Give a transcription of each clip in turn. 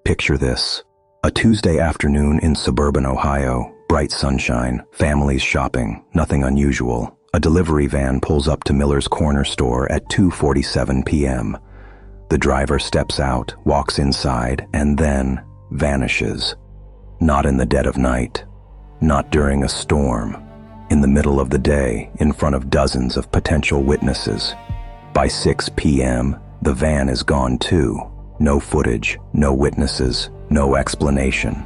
Picture this. A Tuesday afternoon in suburban Ohio, bright sunshine, families shopping, nothing unusual. A delivery van pulls up to Miller's Corner store at 2:47 p.m. The driver steps out, walks inside, and then vanishes. Not in the dead of night. Not during a storm. In the middle of the day, in front of dozens of potential witnesses. By 6 p.m., the van is gone too. No footage, no witnesses, no explanation.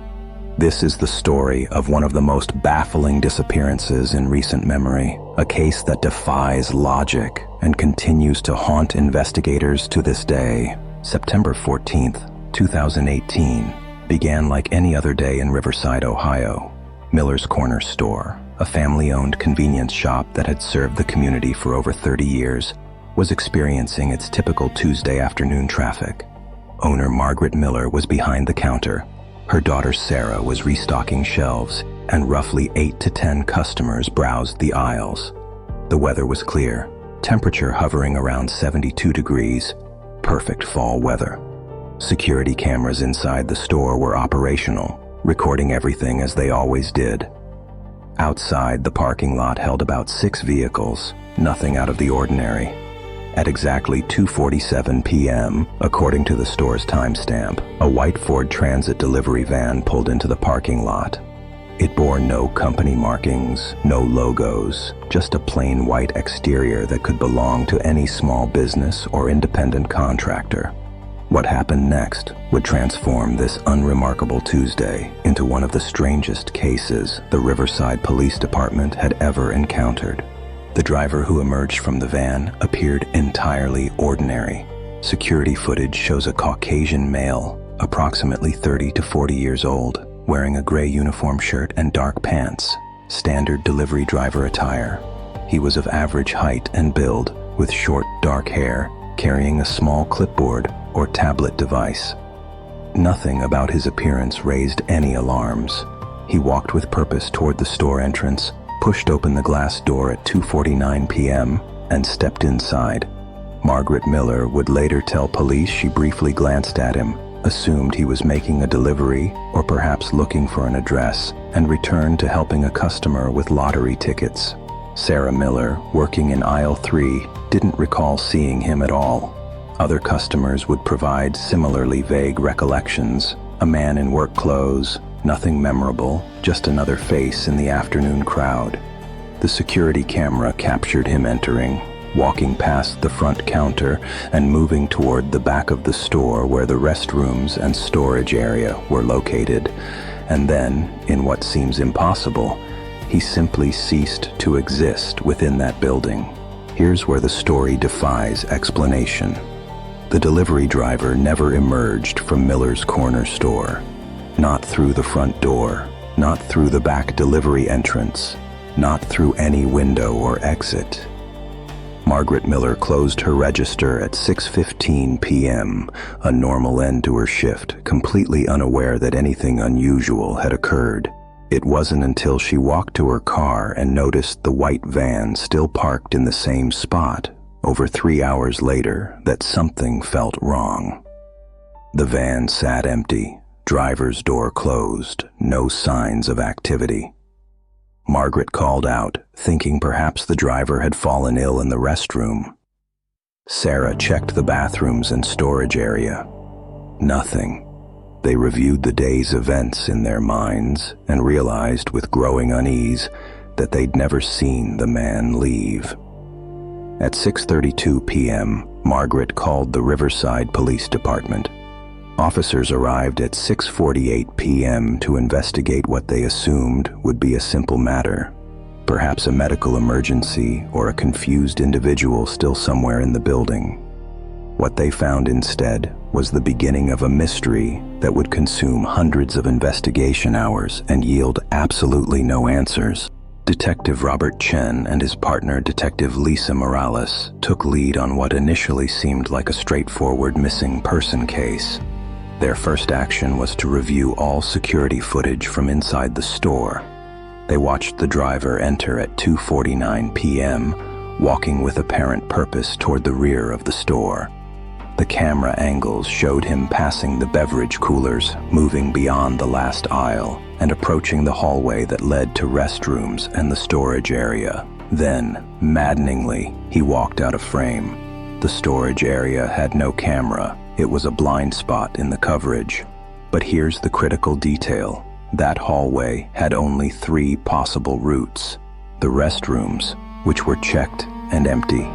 This is the story of one of the most baffling disappearances in recent memory, a case that defies logic and continues to haunt investigators to this day. September 14th, 2018, began like any other day in Riverside, Ohio. Miller's Corner store, a family-owned convenience shop that had served the community for over 30 years, was experiencing its typical Tuesday afternoon traffic. Owner Margaret Miller was behind the counter. Her daughter Sarah was restocking shelves, and roughly 8 to 10 customers browsed the aisles. The weather was clear, temperature hovering around 72 degrees, perfect fall weather. Security cameras inside the store were operational, recording everything as they always did. Outside, the parking lot held about 6 vehicles, nothing out of the ordinary. At exactly 2:47 p.m., according to the store's timestamp, a white Ford Transit delivery van pulled into the parking lot. It bore no company markings, no logos, just a plain white exterior that could belong to any small business or independent contractor. What happened next would transform this unremarkable Tuesday into one of the strangest cases the Riverside Police Department had ever encountered. The driver who emerged from the van appeared entirely ordinary. Security footage shows a Caucasian male, approximately 30 to 40 years old, wearing a gray uniform shirt and dark pants, standard delivery driver attire. He was of average height and build, with short, dark hair, carrying a small clipboard or tablet device. Nothing about his appearance raised any alarms. He walked with purpose toward the store entrance, pushed open the glass door at 2:49 p.m., and stepped inside. Margaret Miller would later tell police she briefly glanced at him, assumed he was making a delivery or perhaps looking for an address, and returned to helping a customer with lottery tickets. Sarah Miller, working in aisle 3, didn't recall seeing him at all. Other customers would provide similarly vague recollections. A man in work clothes, nothing memorable, just another face in the afternoon crowd. The security camera captured him entering, walking past the front counter and moving toward the back of the store where the restrooms and storage area were located. And then, in what seems impossible, he simply ceased to exist within that building. Here's where the story defies explanation. The delivery driver never emerged from Miller's Corner store. Not through the front door, not through the back delivery entrance, not through any window or exit. Margaret Miller closed her register at 6:15 p.m., a normal end to her shift, completely unaware that anything unusual had occurred. It wasn't until she walked to her car and noticed the white van still parked in the same spot over 3 hours later that something felt wrong. The van sat empty, driver's door closed, no signs of activity. Margaret called out, thinking perhaps the driver had fallen ill in the restroom. Sarah checked the bathrooms and storage area. Nothing. They reviewed the day's events in their minds and realized with growing unease that they'd never seen the man leave. At 6:32 p.m., Margaret called the Riverside Police Department. Officers arrived at 6:48 p.m. to investigate what they assumed would be a simple matter, perhaps a medical emergency or a confused individual still somewhere in the building. What they found instead was the beginning of a mystery that would consume hundreds of investigation hours and yield absolutely no answers. Detective Robert Chen and his partner Detective Lisa Morales took lead on what initially seemed like a straightforward missing person case. Their first action was to review all security footage from inside the store. They watched the driver enter at 2:49 p.m., walking with apparent purpose toward the rear of the store. The camera angles showed him passing the beverage coolers, moving beyond the last aisle, and approaching the hallway that led to restrooms and the storage area. Then, maddeningly, he walked out of frame. The storage area had no camera. It was a blind spot in the coverage. But here's the critical detail. That hallway had only 3 possible routes. The restrooms, which were checked and empty.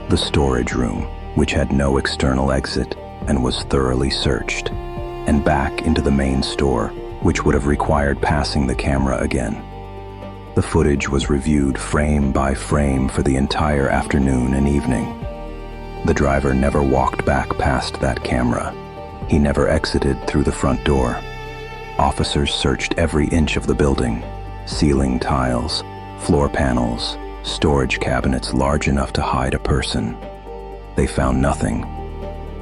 The storage room, which had no external exit and was thoroughly searched. And back into the main store, which would have required passing the camera again. The footage was reviewed frame by frame for the entire afternoon and evening. The driver never walked back past that camera. He never exited through the front door. Officers searched every inch of the building, ceiling tiles, floor panels, storage cabinets large enough to hide a person. They found nothing.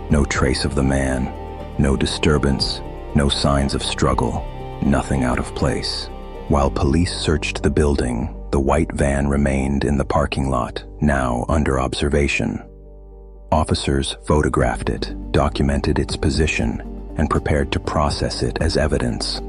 No trace of the man, no disturbance, no signs of struggle, nothing out of place. While police searched the building, the white van remained in the parking lot, now under observation. Officers photographed it, documented its position, and prepared to process it as evidence.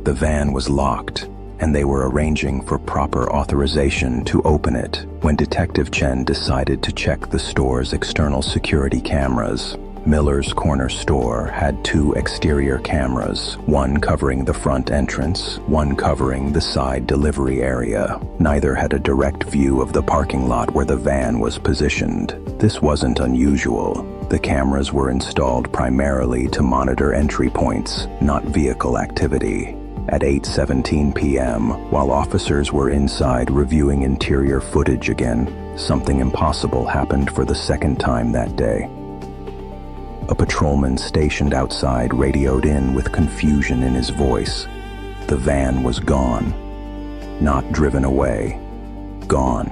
The van was locked, and they were arranging for proper authorization to open it when Detective Chen decided to check the store's external security cameras. Miller's Corner store had 2 exterior cameras, one covering the front entrance, one covering the side delivery area. Neither had a direct view of the parking lot where the van was positioned. This wasn't unusual. The cameras were installed primarily to monitor entry points, not vehicle activity. At 8:17 p.m., while officers were inside reviewing interior footage again, something impossible happened for the second time that day. A patrolman stationed outside radioed in with confusion in his voice. The van was gone. Not driven away. Gone.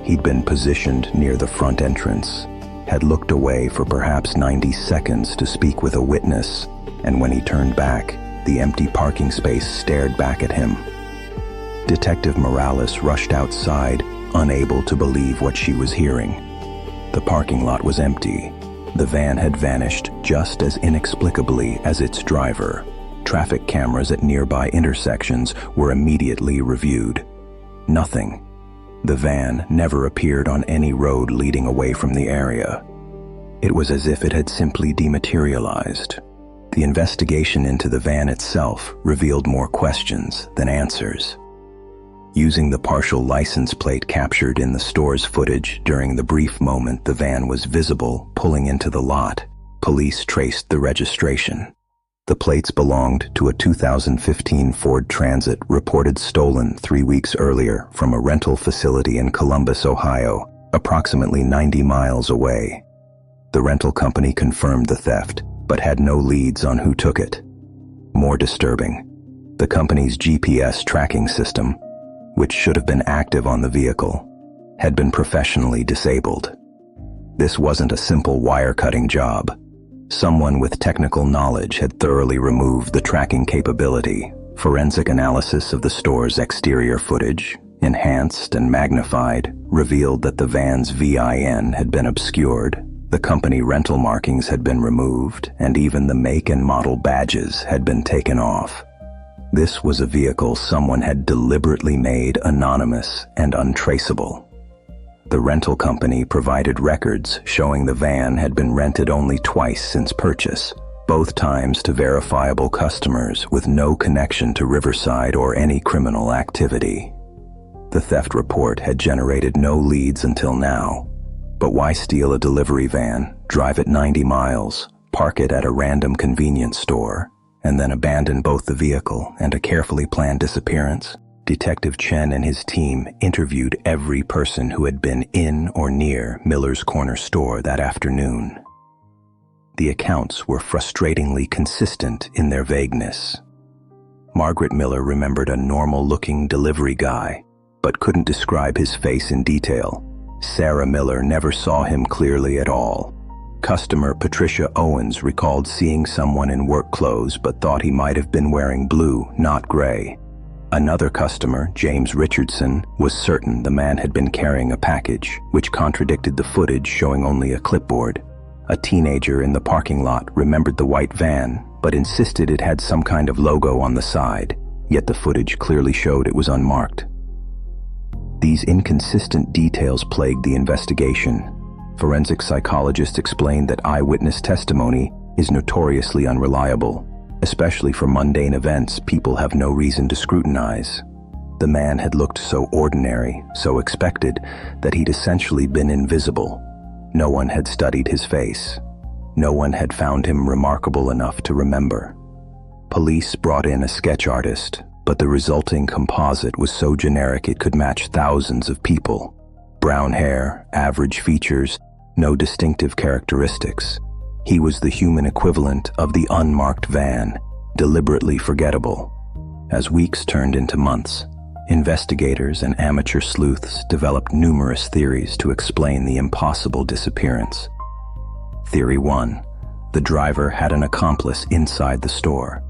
He'd been positioned near the front entrance, had looked away for perhaps 90 seconds to speak with a witness, and when he turned back, the empty parking space stared back at him. Detective Morales rushed outside, unable to believe what she was hearing. The parking lot was empty. The van had vanished just as inexplicably as its driver. Traffic cameras at nearby intersections were immediately reviewed. Nothing. The van never appeared on any road leading away from the area. It was as if it had simply dematerialized. The investigation into the van itself revealed more questions than answers. Using the partial license plate captured in the store's footage during the brief moment the van was visible pulling into the lot, police traced the registration. The plates belonged to a 2015 Ford Transit reported stolen 3 weeks earlier from a rental facility in Columbus, Ohio, approximately 90 miles away. The rental company confirmed the theft, but had no leads on who took it. More disturbing, the company's GPS tracking system, which should have been active on the vehicle, had been professionally disabled. This wasn't a simple wire-cutting job. Someone with technical knowledge had thoroughly removed the tracking capability. Forensic analysis of the store's exterior footage, enhanced and magnified, revealed that the van's VIN had been obscured. The company rental markings had been removed, and even the make and model badges had been taken off. This was a vehicle someone had deliberately made anonymous and untraceable. The rental company provided records showing the van had been rented only twice since purchase, both times to verifiable customers with no connection to Riverside or any criminal activity. The theft report had generated no leads until now. But why steal a delivery van, drive it 90 miles, park it at a random convenience store, and then abandon both the vehicle and a carefully planned disappearance? Detective Chen and his team interviewed every person who had been in or near Miller's Corner store that afternoon. The accounts were frustratingly consistent in their vagueness. Margaret Miller remembered a normal-looking delivery guy, but couldn't describe his face in detail. Sarah Miller never saw him clearly at all. Customer Patricia Owens recalled seeing someone in work clothes but thought he might have been wearing blue, not gray. Another customer, James Richardson, was certain the man had been carrying a package, which contradicted the footage showing only a clipboard. A teenager in the parking lot remembered the white van, but insisted it had some kind of logo on the side, yet the footage clearly showed it was unmarked. These inconsistent details plagued the investigation. Forensic psychologists explained that eyewitness testimony is notoriously unreliable, especially for mundane events people have no reason to scrutinize. The man had looked so ordinary, so expected, that he'd essentially been invisible. No one had studied his face. No one had found him remarkable enough to remember. Police brought in a sketch artist, but the resulting composite was so generic it could match thousands of people. Brown hair, average features, no distinctive characteristics. He was the human equivalent of the unmarked van, deliberately forgettable. As weeks turned into months, investigators and amateur sleuths developed numerous theories to explain the impossible disappearance. Theory 1. The driver had an accomplice inside the store,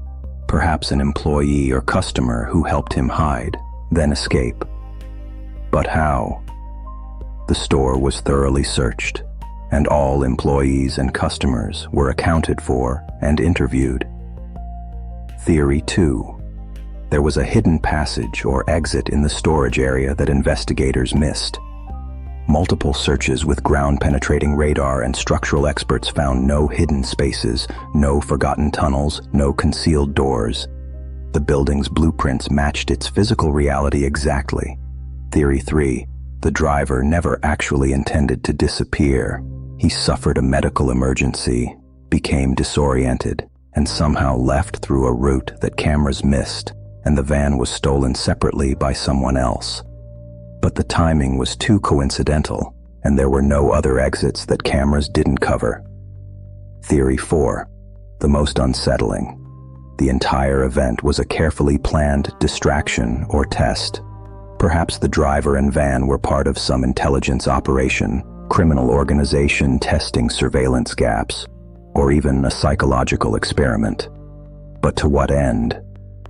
perhaps an employee or customer who helped him hide, then escape. But how? The store was thoroughly searched, and all employees and customers were accounted for and interviewed. Theory 2. There was a hidden passage or exit in the storage area that investigators missed. Multiple searches with ground-penetrating radar and structural experts found no hidden spaces, no forgotten tunnels, no concealed doors. The building's blueprints matched its physical reality exactly. Theory 3. The driver never actually intended to disappear. He suffered a medical emergency, became disoriented, and somehow left through a route that cameras missed, and the van was stolen separately by someone else. But the timing was too coincidental, and there were no other exits that cameras didn't cover. Theory 4. The most unsettling. The entire event was a carefully planned distraction or test. Perhaps the driver and van were part of some intelligence operation, criminal organization testing surveillance gaps, or even a psychological experiment. But to what end?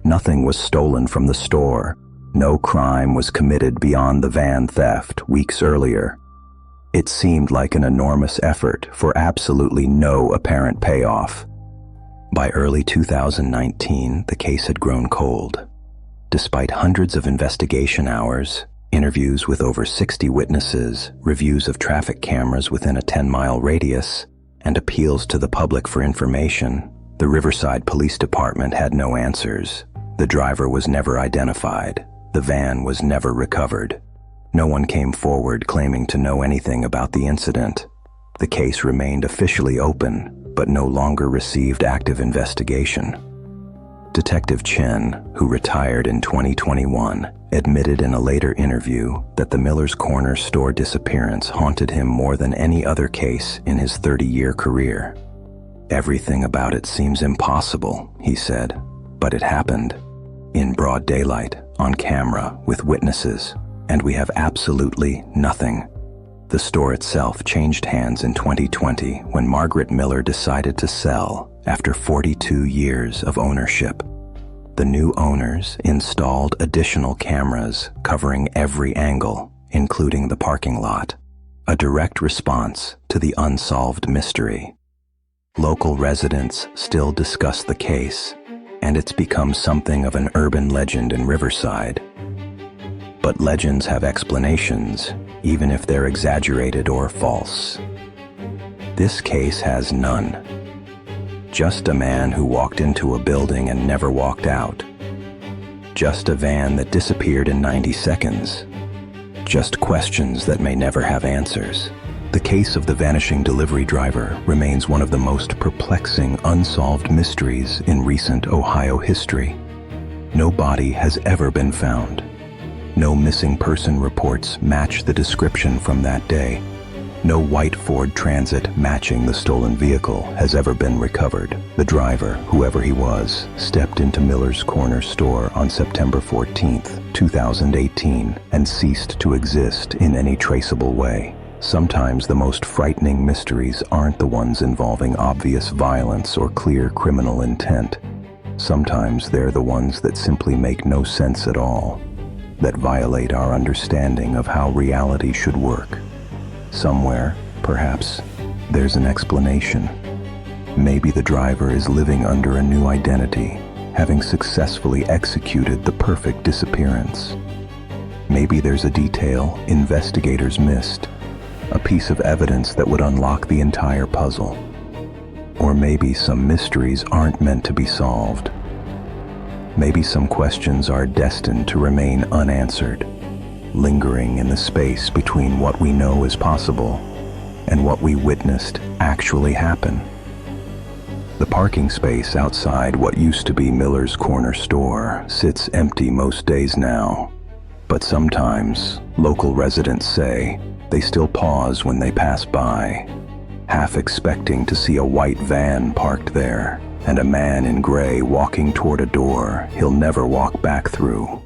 Nothing was stolen from the store. No crime was committed beyond the van theft weeks earlier. It seemed like an enormous effort for absolutely no apparent payoff. By early 2019, the case had grown cold. Despite hundreds of investigation hours, interviews with over 60 witnesses, reviews of traffic cameras within a 10-mile radius, and appeals to the public for information, the Riverside Police Department had no answers. The driver was never identified. The van was never recovered. No one came forward claiming to know anything about the incident. The case remained officially open, but no longer received active investigation. Detective Chen, who retired in 2021, admitted in a later interview that the Miller's Corner store disappearance haunted him more than any other case in his 30-year career. "Everything about it seems impossible," he said, "but it happened. In broad daylight, on camera, with witnesses, and we have absolutely nothing." The store itself changed hands in 2020 when Margaret Miller decided to sell after 42 years of ownership. The new owners installed additional cameras covering every angle, including the parking lot, a direct response to the unsolved mystery. Local residents still discuss the case, and it's become something of an urban legend in Riverside. But legends have explanations, even if they're exaggerated or false. This case has none. Just a man who walked into a building and never walked out. Just a van that disappeared in 90 seconds. Just questions that may never have answers. The case of the vanishing delivery driver remains one of the most perplexing unsolved mysteries in recent Ohio history. No body has ever been found. No missing person reports match the description from that day. No white Ford Transit matching the stolen vehicle has ever been recovered. The driver, whoever he was, stepped into Miller's Corner store on September 14, 2018, and ceased to exist in any traceable way. Sometimes the most frightening mysteries aren't the ones involving obvious violence or clear criminal intent. Sometimes they're the ones that simply make no sense at all, that violate our understanding of how reality should work. Somewhere, perhaps, There's an explanation. Maybe the driver is living under a new identity, having successfully executed the perfect disappearance. Maybe there's a detail investigators missed, a piece of evidence that would unlock the entire puzzle. Or maybe some mysteries aren't meant to be solved. Maybe some questions are destined to remain unanswered, lingering in the space between what we know is possible and what we witnessed actually happen. The parking space outside what used to be Miller's Corner store sits empty most days now, but sometimes local residents say they still pause when they pass by, half expecting to see a white van parked there and a man in gray walking toward a door he'll never walk back through.